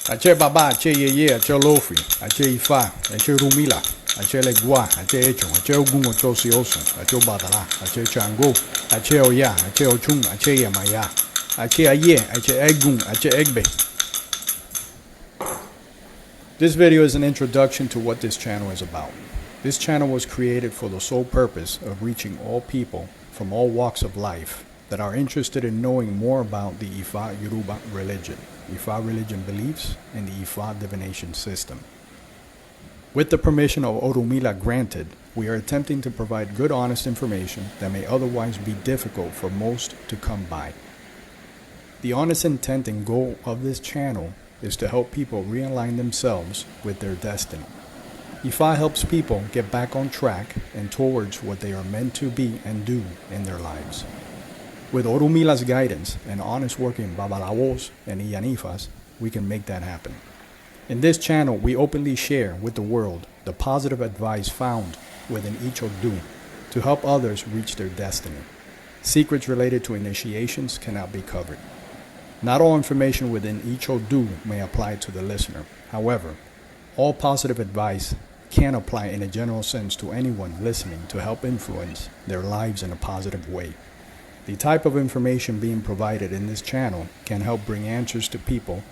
Ache baba, ache yeye, ache lofi, ache ifa, ache rumila, ache legua, ache echo, ache ogun ocho sioso, ache badala, ache chango, ache oya, ache ochun, ache yamaya, ache aye, ache egun, ache egbe. This video is an introduction to what this channel is about. This channel was created for the sole purpose of reaching all people from all walks of life that are interested in knowing more about the Ifa Yoruba religion, Ifa religion beliefs, and the Ifa Divination system. With the permission of Orunmila granted, we are attempting to provide good honest information that may otherwise be difficult for most to come by. The honest intent and goal of this channel is to help people realign themselves with their destiny. Ifa helps people get back on track and towards what they are meant to be and do in their lives. With Orunmila's guidance and honest working babalawos and iyanifas, we can make that happen. In this channel, we openly share with the world the positive advice found within each Odu to help others reach their destiny. Secrets related to initiations cannot be covered. Not all information within each Odu may apply to the listener. However, all positive advice can apply in a general sense to anyone listening to help influence their lives in a positive way. The type of information being provided in this channel can help bring answers to people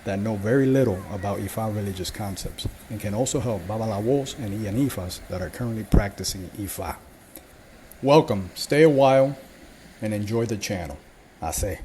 that know very little about Ifa religious concepts, and can also help babalawos and iyanifas that are currently practicing Ifa. Welcome, stay a while, and enjoy the channel. I say.